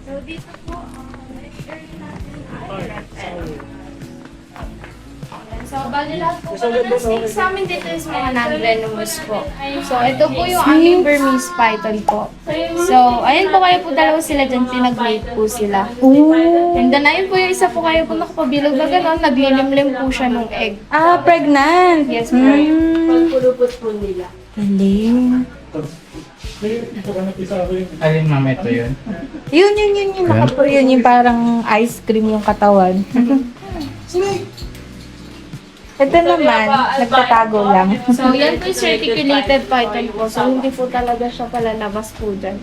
So, dito po, share natin ay reptile. So, bali lahat po pala ng snakes sa amin dito is mga non-venomous po. So, ito po yung aming Burmese python po. So, ayun po kayo po, dalawa sila dyan, pinag-mate po sila. And then, ayun po yung isa po kayo po nakapabilog na gano'n, naglilimlim po siya ng egg. Ah, pregnant. Yes po. Pagpulupot po nila. Galing. Alin ma'am, ito yun? Yun, yun yung parang ice cream yung katawan. Ito naman, nagtatago lang. So, yan po yung certiculated python po. So, hindi po talaga siya palalabas po dyan.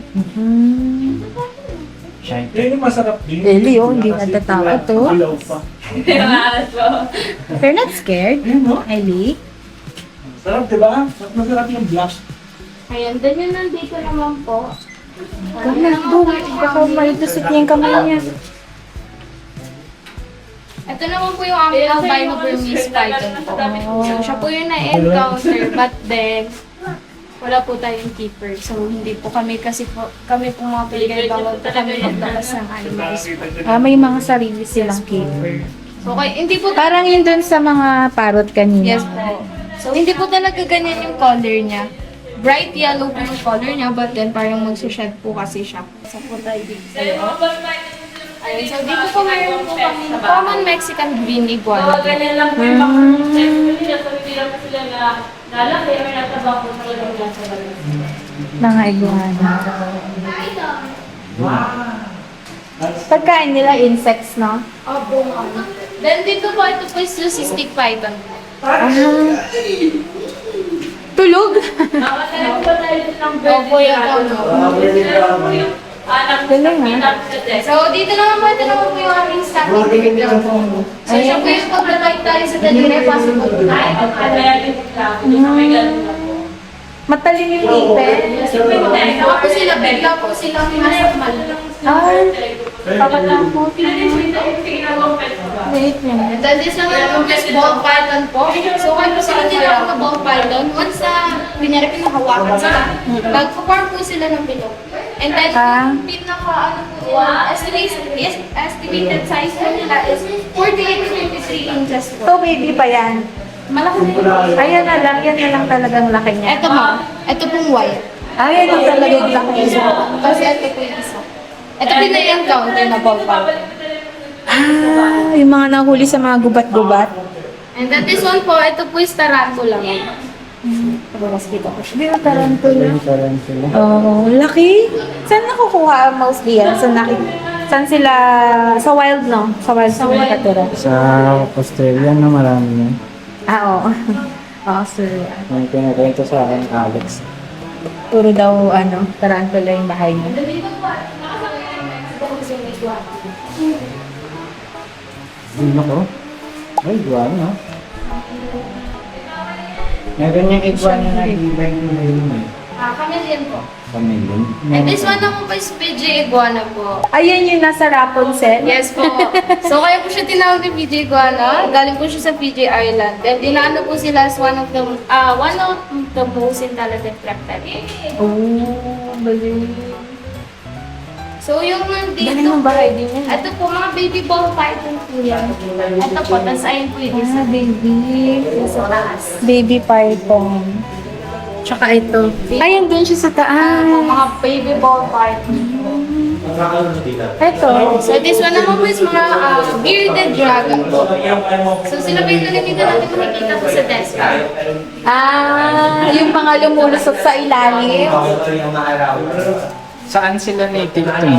Shine. Yan yung masarap din. Eli, oh, hindi natatakot to. Ilaw pa. You're not scared, Eli? Sarap, di ba? Masarap yung black. Ayan, then yun nandito naman po. Baka malitusot niya yung kamay niya. Ito naman po yung aming albino Burmese python po. So, siya po yung na-encounter, but then, wala po tayong keeper. So, hindi po kami kasi po, kami po mga pilgay, bawal po kami magdabas ng animals po. Ah, may mga sarili silang keeper. So, hindi po Parang yun dun sa mga parrot kanina. yes po. So, hindi po talaga ganyan yung color niya. Bright yellow po yung color niya, but then parang magsushed po kasi siya. So, po tayo dito sa'yo. Ayun, so dito po meron po kami common Mexican green iguana. Ganyan lang po yung mga hindi lang po sila na lalaki or natabang po sa ganyan sa ganyan. Mga iguana. Pagkain nila insects, no? Opo, nga. Then dito po, ito po is cystic python. Ah. Tulog? Nakatayo po tayo ng Opo, yung ano. anak Galing, ha? So, dito naman po, ito naman po yung aming static division. So, siya po yung paglatay tayo sa daliri, possible po tayo. Matalim yung ngipin. Baka po sila, bigla po silang masakmal. Ay, pakatakot. Wait niya. And then this naman po is ball python po. So, kaya po sila tinawag na ball python. Once na, kunyari pinahawakan sila, nagpo-form po sila ng bilog. And then, yung pinaka, ano po nila, estimated size po nila is 48 to 53 inches po. So, baby pa yan. Malaki na yun. Ayan na lang, yan na lang talagang laki niya. Ito mo, ito pong white. Ayan lang talagang laki niya. Kasi ito po yung isa. Ito po yung encounter na ball python. Ah, yung mga nahuli sa mga gubat-gubat. And then this one po, ito po is tarantula. Mas kita ko siya. Di ba tarantula? Tarantula. Oh, laki. Saan nakukuha mostly yan? Saan sila? Sa wild, no? Sa wild sila nakatira. Sa Australia na marami yan. Ah, oo. Oo, sir. May pinakwento sa akin, Alex. Puro daw, tarantula yung bahay niya. Ano ko? Ay, iguana. Meron yung iguana na ibay na yun. Chameleon po. Pamilyon. And this one naman po is PJ iguana po. Ayan yung nasa Rapunzel. Yes po. So kaya po siya tinawag ni PJ iguana. Galing po siya sa PJ Island. And inaano po sila as one of the most intelligent reptile. Oh, galing. So yung nandito Galing ng bahay din yan. ito po mga baby ball python po yan. Ito po, tas ayun po yung isa. Baby. Sa taas. Baby python. Tsaka ito. Ayan dun siya sa taas. Mga baby ball python. Ito. So this one naman po is mga bearded dragon po. So sila po yung nalimitan natin makikita po sa desk. Ah, yung mga lumulusot sa ilalim. Saan sila native to?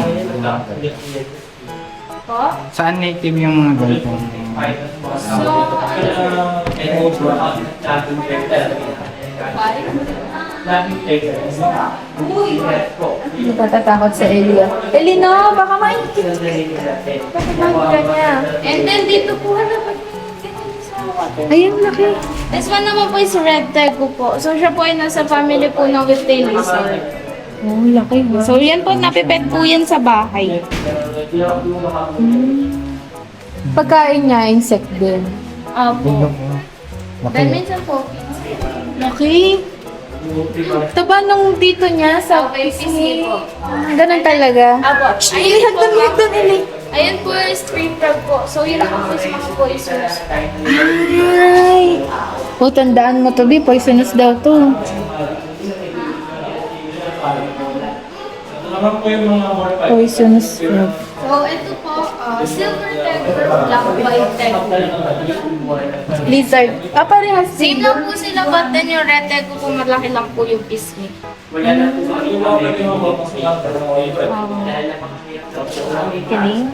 Po. Saan native yung mga ganitong? So, Natatakot sa Elia. Elino, baka maingit. Bakit maingit niya? and then dito po, Ayun, laki. this one naman po is red tegu po. So siya po ay nasa family po ng whiptail lizard. Oh, laki ba? So yan po, napipet po yan sa bahay. Pagkain niya, insect din. Opo. Laki. Then minsan po, Laki. Taba nung dito niya sa Okay, pisngi po. Ganun talaga. Apo. Ilihag doon, Ili. Ayan po yung street frog po. So, yun po is mga poisonous. Ay! O, tandaan mo to, Bi. Poisonous daw to. Naman po yung mga ball python. Poisonous frog. So, ito po, silver tiger, black white tiger. Lizard. Ah, parehas Same lang po sila, but then yung red tiger po, malaki lang po yung pisngi. Kiling.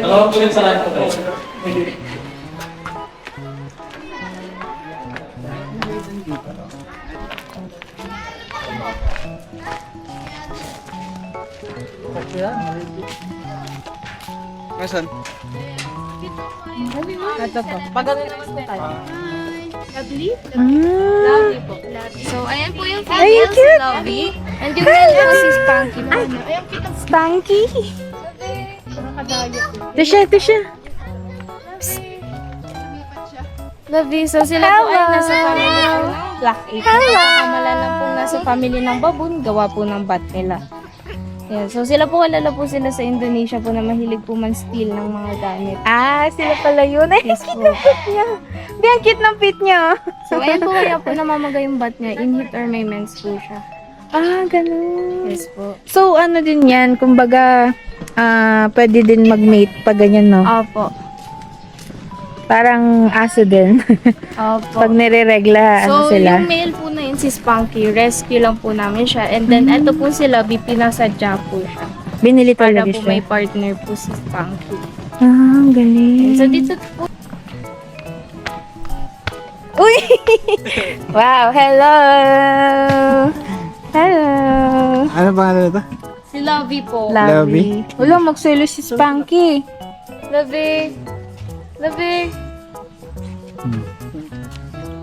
Alam ko yun sa lahat ko. Nasaan? Ito po. Lovely po. So, ayan po yung Ay, female, si cute! Lovely. And yung male po si Spanky po. Ayan, kita Stanky. Ito siya, ito siya. Lovely. So, sila po ay nasa family ng Black Ape. Kamala lang po nasa family ng baboon, gawa po ng bat nila. Yeah, so sila po kilala po sila sa Indonesia po na mahilig po man steal ng mga gamit. Ah, sila pala yun. Ay, Yes cute po. ng pit niya. Bi, ang cute ng pit niya. So, ayan po kaya po namamaga yung bat niya. In heat or may mens po siya. Ah, ganun. Yes po. So, ano din yan? Kumbaga, pwede din mag-mate pag ganyan, no? Opo. Parang aso din. Opo. Pag nire-regla, ano So, sila? yung male po na yun, si Spunky, rescue lang po namin siya. And then, eto po sila, pinasadya po siya. Binili Para talaga po may siya. partner po si Spunky. Ah, galing. So, dito po, Uy! Wow, hello! Hello! Ano ba ano ito? si Lovey po. Lovely. Wala, magselo si Spanky. Lovey! Lovey!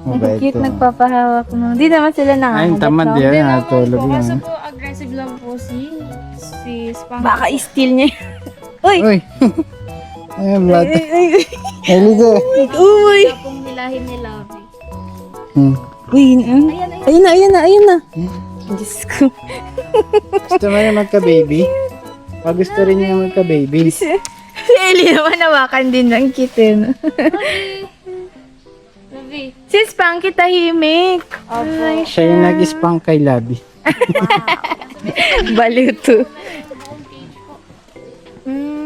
Ang cute, nagpapahawak mo. Di naman sila Ay, nangangagat, tamad no? yan. Hindi naman Natulog po, kasi yan. po aggressive lang po si Spunky. Baka i-steal niya. Uy! Uy! Ayan, Ay, bata. ay, ay. Ay, ligo. Uy! Kaya pong nilahin ni Lovey. Uy, ayun na, ayun na, ayun na. Diyos ko. Gusto mo yung magka-baby? Pag gusto rin niya magka-baby. Si Ellie naman nawakan din ng kitten. Lovey! Si Spanky tahimik. Opo. Siya yung nag-spang kay Labi. Baliw to.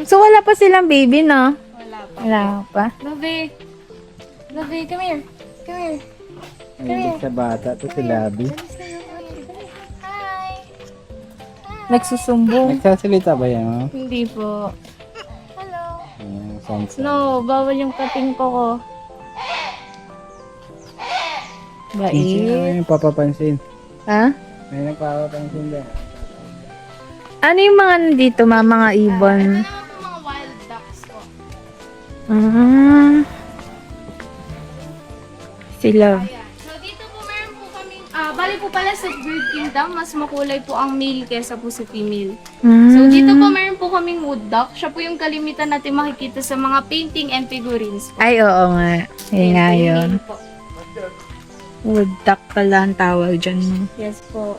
So wala pa silang baby, no? Wala pa. Wala pa. Lovey! Lovey, come here. Come here. Hindi sa bata to si Labi. Hi! Nagsusumbong. Nagsasalita ba yan? Oh? Hindi po. Hello. Ayan, sounds No, bawal yung kating ko. Sino Bait. yung papapansin? Ha? May nagpapapansin ba? Ano yung mga nandito, mga ibon? Ito naman po mga wild ducks po. Sila. Ayan. So, dito po meron po kaming, bali po pala sa Bird Kingdom, mas makulay po ang male kesa po sa female. So, dito po meron po kaming wood duck. Siya po yung kalimitan natin makikita sa mga painting and figurines po. Ay, oo nga. Yun nga po yung yun. male po. Wood duck pala ang tawag dyan. No? Yes po.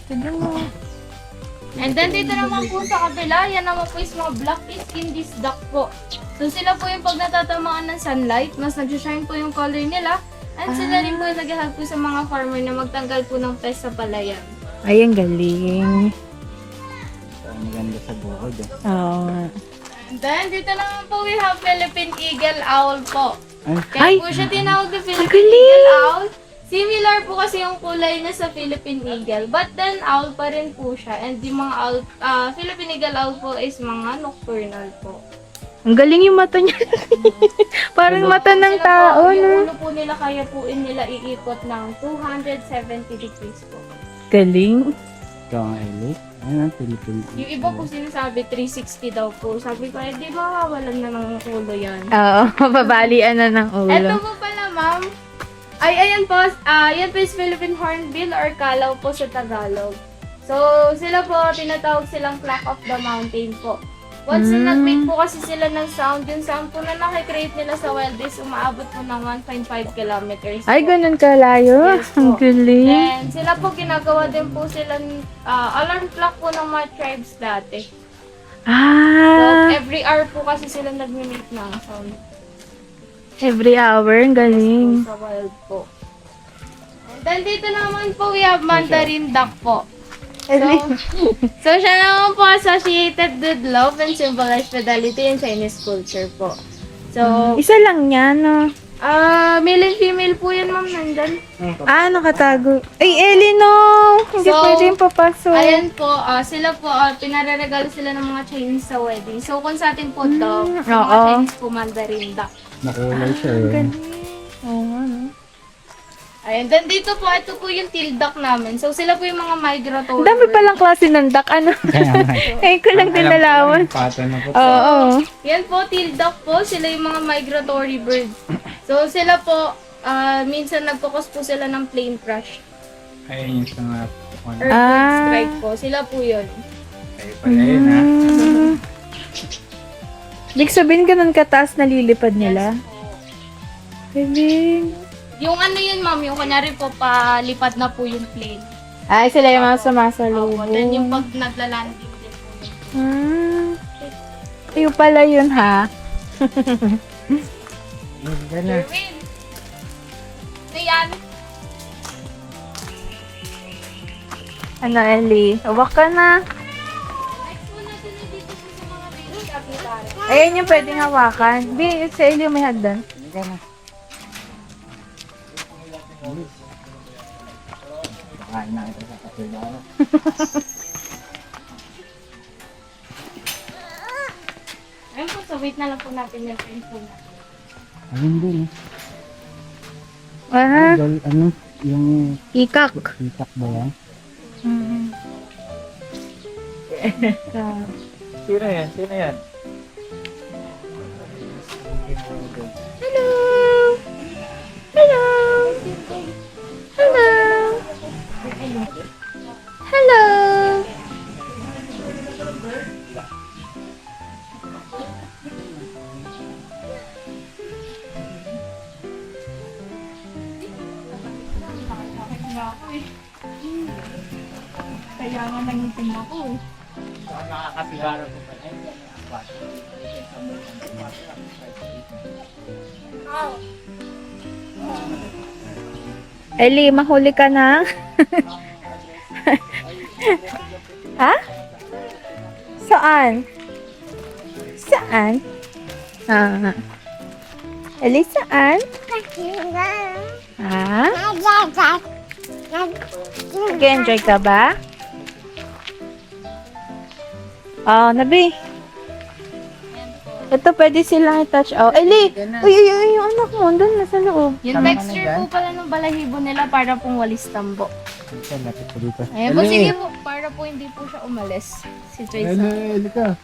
Tignan mo. And then dito naman po sa kabila, yan naman po is mga black skin disc duck po. So sila po yung pag natatamaan ng sunlight, mas nag-shine po yung color nila. And sila rin po yung nag-help po sa mga farmer na magtanggal po ng pest sa palayan. Ay, ang galing. Maganda sa bukod eh. Oo nga. And then dito naman po we have Philippine Eagle Owl po. Ay, Kaya po siya tinawag na Philippine galing! Eagle Owl. Similar po kasi yung kulay niya sa Philippine Eagle. But then, owl pa rin po siya. And yung mga owl, Philippine Eagle Owl po is mga nocturnal po. Ang galing yung mata niya. Parang mata ng Sila tao, po, yung no? ulo po nila kaya po nila iikot ng 270 degrees po. Galing. ikaw ang Ellie. Ano ang Philippine? Yung iba po sinasabi 360 daw po. Sabi ko, di ba walang na ng ulo yan? Oo, mababalian na ng ulo. Eto po pala, ma'am. Ay, ayan po. Yan po is Philippine Hornbill or Kalaw po sa Tagalog. So, sila po, tinatawag silang Clock of the Mountain po. Once na nag-make po kasi sila ng sound, yung sound po na nakikreate nila sa wild is umaabot po ng 1.5 kilometers. Ay, po. ganun kalayo. Yes po. Ang galing. Then, sila po ginagawa din po sila alarm clock po ng mga tribes dati. So, Ah, every hour po kasi sila nag-make ng sound. every hour. Ang galing. Sa wild po. And then, dito naman po, we have mandarin duck po. So, siya naman po associated with love and symbolize fidelity in Chinese culture po. So, Isa lang yan, no? male and female po yan, ma'am, nandyan. Ah, nakatago. Ay, Ellie, no! Hindi So, pwede yung papasok. Ayan po, sila po, pinararegalo sila ng mga Chinese sa wedding. So, kung sa atin po ito, sa mga oo. Chinese po, mandarin duck. Nakulay siya eh. Galing. Oo nga, no? Ayan, then dito po, ito po yung teal duck namin. So, sila po yung mga migratory. Ang dami palang klase ng duck, ano? Kaya nga. Ay, ko lang din nalaman. Pattern na po. Oo. Yan po, teal duck po, sila yung mga migratory birds. So, sila po, minsan nagkukos po sila ng plane crash. Ayun yung sa mga Earthquake strike po, sila po yun. kayo pala yun ha. Ibig sabihin ganun kataas nalilipad nila. Galing. Yung ano yun, ma'am, yung kunyari po, palipad na po yung plane. Ay, sila yung mga Opo, sumasalubong. then yung pag nagla-landing din po. Kayo pala yun, ha? Yan na. Erwin! Ano yan? Ano, Ellie? Hawak ka na. Next po natin ay dito po sa mga baby capybara. Ayan yung pwedeng hawakan. Si Ellie yung may hagdan. Yan na. Kain na ito sa kapilano. Ayun po, so wait na lang po natin yung phone po na. Ayun din eh. Ah, Ano? Yung ikak. itak ba yan? Sino yan? Sino yan? Hello! Hello! Hello! Hello! Kaya nga nangitim ako eh. Nakakapigara po ba? Ellie, mahuli ka na. Ha? Saan? Saan? Ah. Ellie, saan? Ha? Nag-enjoy ka ba? Oh, Nabi. Ito, pwede silang i-touch. Oh, Ellie! Uy, yung anak mo, doon na sa loob. Yung texture po pala ng balahibo nila para pong walis tambo. Ito, lapit ko dito. Ayan po, sige po. Para po hindi po siya umalis. Si Tracy. Eli ka.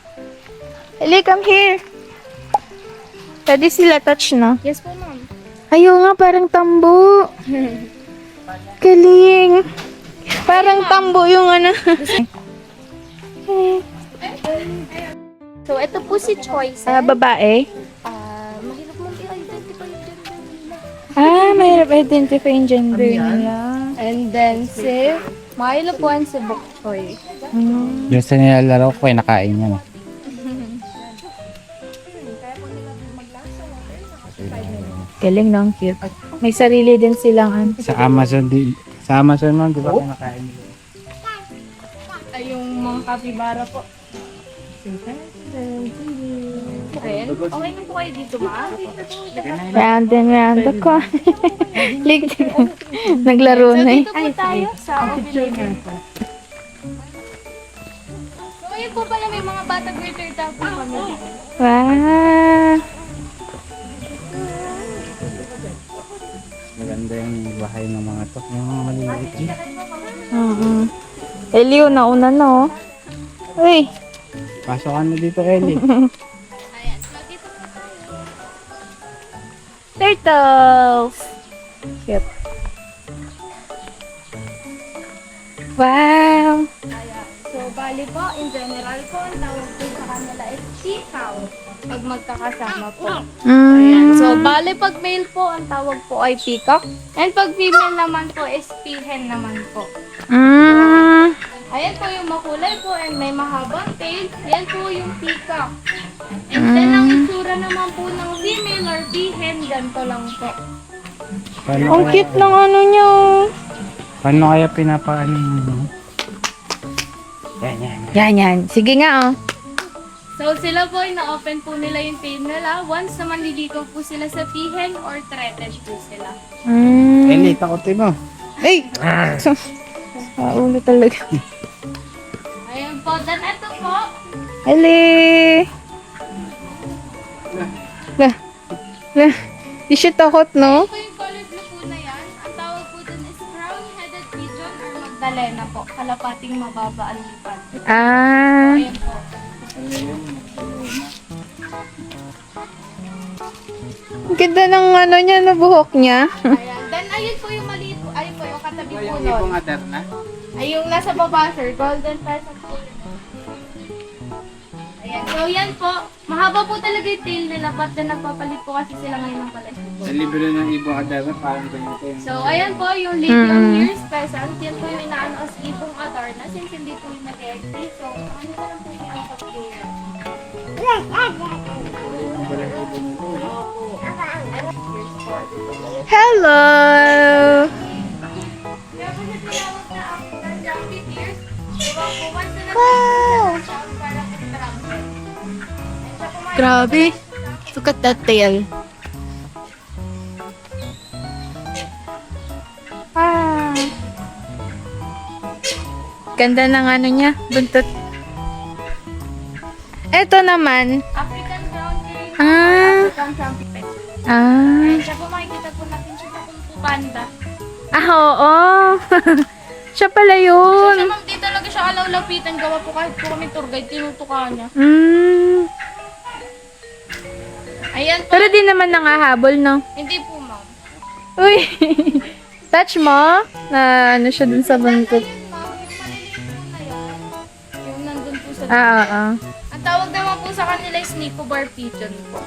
Ellie, come here. Pwede sila touch, no? Yes po, ma'am. Ayaw nga, parang tambo. Galing. Parang tambo yung ano. So, ito po si Choice. Babae. Mahirap mong i-identify yung gender nila. Mahirap identify yung gender nila. And then si Milo po and si Bok Choy. Yung sa nilalaro ko ay nakain yan. Galing, no? Ang cute. May sarili din silang ano. Sa Amazon din. Sa Amazon man, di ba kinakain nila? Ay, yung mga kapibara po. Ayan. Okay na po kayo dito, ma. Round and round ako. Naglaro So, na eh. dito po tayo sa ovulator. So, ayun po pala may mga bata greater than po kami. Wow. Maganda yung bahay ng mga to. Yung mga maliliit. Elio, nauna na oh. Uy. Pasok ka na dito, Ellie. Ayan. So, dito po tayo. Turtles. Cute. Wow. Ayan. So, bali po, in general po, ang tawag po sa kanila is sikaw. Pag magkakasama po. Ayan. So, bali pag male po, ang tawag po ay peacock. And pag female naman po is peahen naman po. Ayan po yung makulay po and may mahabang tail. Yan po yung peacock. And then, ang itsura naman po ng female or peahen, ganito lang po. Ang cute ng ano niya. Paano kaya pinapaano mo? Yan. Sige nga, oh. So, sila po ay na-open po nila yung tail nila once na manliligaw po sila sa peahen or threatened po sila. Eli, takotin mo. Ay! Ulo talaga. Ayan po. Then, ito po. Ali! Di siya takot, no? Ito po yung color blue po na yan. Ang tawag po dun is brown-headed pigeon or Magdalena po. Kalapating mababa ang lipat. Ayan po. Ang ganda ng ano niya, na buhok niya. Ayan. Then, ayun po yung maliit po. Ayun po yung katabi po nun. adar na? Ay, yung nasa baba, sir. Golden pheasant po yun. Ayan. So, yan po. Mahaba po talaga yung tail nila. But then, nagpapalit po kasi sila ngayon ng palit. Sa libro ng ibong adar na parang ganito yung... So, ayan po yung lithium ears pheasant. Yan po yung inaano as ibong adarna since hindi po yung nag-exist. So, ano na lang po yung pag-clear. Hello! Kaya po siya tinawag na African Jumpy Ears. Diba po, once na nag-exist siya, parang trumpet. Grabe. Look at that tail. Ganda ng ano niya, buntot. Eto naman. African brown cane. African Jumpy Pet. Siya po makikita po natin siya sa Kung Fu Panda. Oo. Siya pala So, yun. siya ma'am, di talaga siya alaw-lapitan. Gawa po kahit po kami tour guide, tinutuka niya. Ayan po. Pero di naman nangahabol, no? Hindi po, ma'am. Uy! Touch mo? Na ano siya dun sa buntot. Ayun, ma'am. Yung maliliit po na yan. Yung nandun po sa... Oo. Ang tawag naman po sa kanila is Nicobar Pigeon po.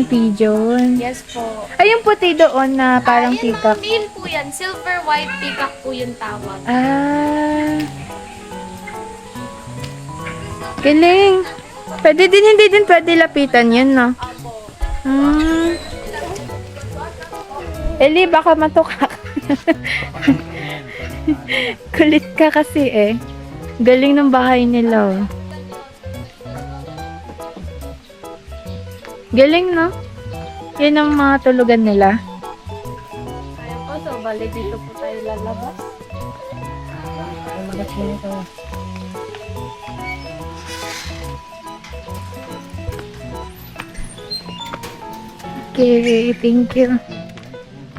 Pigeon. Yes po. Ay, yung puti doon na parang Ayun, peacock. ma'am, male po yan. Silver white peacock po yung tawag. Galing. Pwede din, hindi din pwede lapitan yun, no? Apo. Eli, baka matukak. Kulit ka kasi eh. Galing ng bahay nila, oh. Galing, no? Yan ang mga tulugan nila. Ayan po, so bali dito po tayo lalabas. Okay, thank you.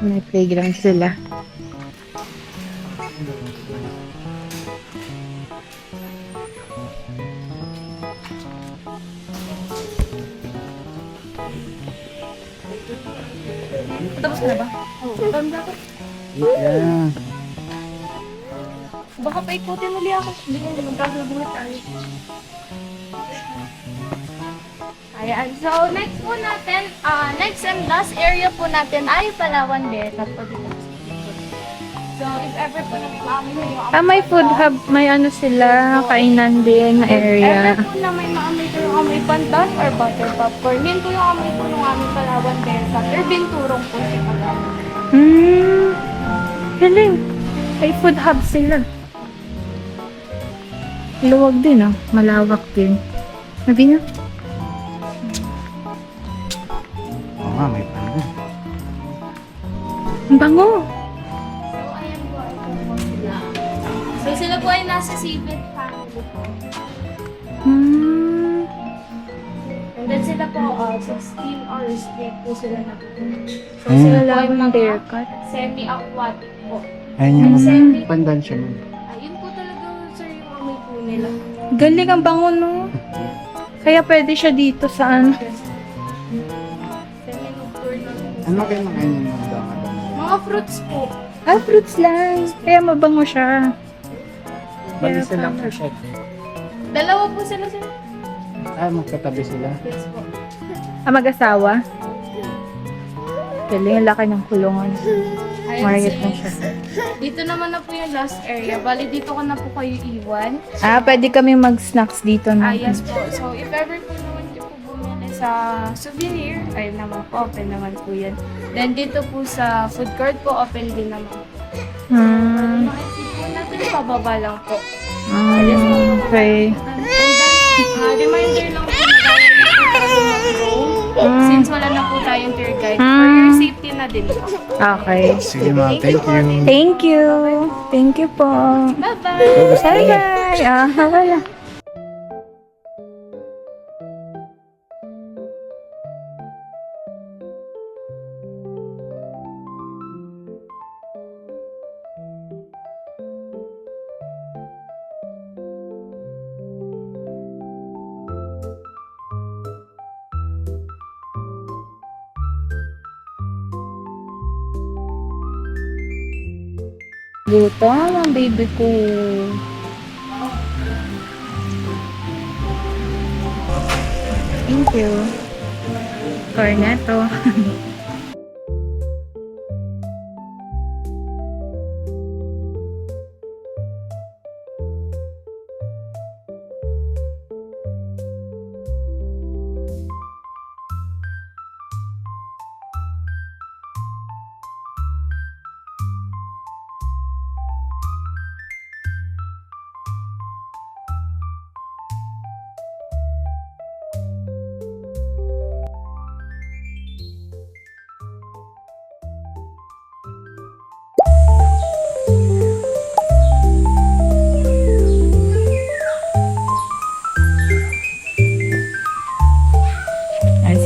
May playground sila. Tapos na ba? Oo. Tanda ko. Yeah. Baka paikutin ulit ako. Hindi ko magkakagulat tayo. Ayan. So, next po natin, next and last area po natin ay Palawan Desert po dito. So, if ever po na may maamoy kayo, May food hub, may ano sila, kainan din na area. ever po na may maamoy kayo amoy pandan or butter popcorn, yun po yung amoy po ng aming Palawan Desert or binturong po si Palawan. Galing. May food hub sila. Luwag din, oh. Malawak din. Sabi na. Oo nga, may panda. Ang bango. So, ayan po, ito po sila. So, sila po ay nasa seabed family po. And then sila po, 16 hours straight po sila natutulog. So, sila po ay mga haircut. semi-aquatic po. Ayun yung pandan siya mo. Ayun po talaga, sir, yung amoy po nila. Galing ang bango, no? Kaya pwede siya dito saan? Semi-nocturnal po. Ano kayo makainin ng dangat? Mga fruits po. Fruits lang. Kaya mabango siya. Balisa lang po siya. Dalawa po sila sir. Magkatabi sila. Yes po. Mag-asawa? Galing, ang laki ng kulungan. Ayun, Market sir. na siya. Dito naman na po yung last area. Bali, dito ko na po kayo iwan. Pwede kami mag-snacks dito na. Yes po. So, if ever po naman niyo po bumili sa souvenir, ay naman po, open naman po yan. Then, dito po sa food court po, open din naman. Makikita po natin, pababa lang po. Okay. And then, reminder lang po na gawin na po tayo mag-roam. Since wala na po tayong tour guide, for your safety na din po. Okay. Sige ma'am, thank you. Thank you. Thank you po. Bye-bye! Bye-bye. Wala. Gutom ang baby ko. Thank you. Cornetto.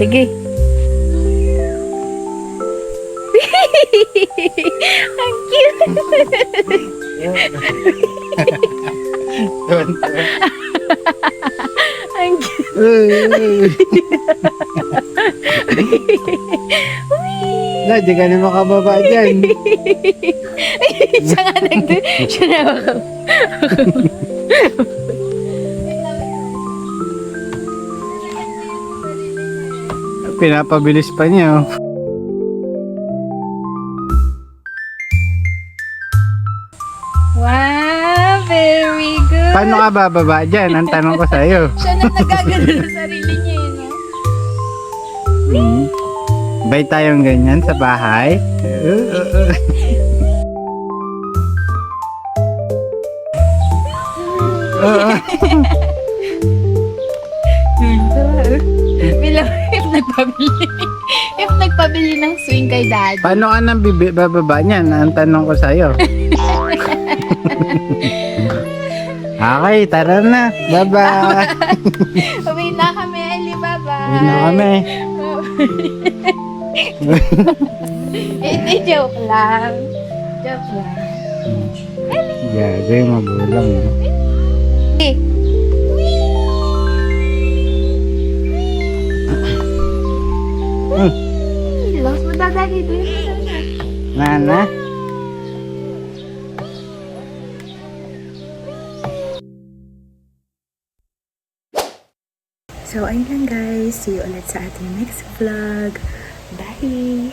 Sige. Ang cute. Ang cute. Di ka na makababa dyan. Siya nga siya na Pinapabilis pa niya. Wow, very good. Paano ka bababa dyan? Ang tanong ko sa'yo. Siya na nagagano sa sarili niya, no? Bay tayong ganyan sa bahay. Bilang if nagpabili ng swing kay daddy. Paano ka nang bababa niyan? Ang tanong ko sa'yo. Okay, tara na. Bye-bye. Uwi na kami, Ali. Bye-bye. Uwi na kami. Hindi, joke lang. Joke lang. Gago yung magulang. Eh. Lost mo daddy doon. Nana? So, ayun lang guys. See you ulit sa ating next vlog. Bye!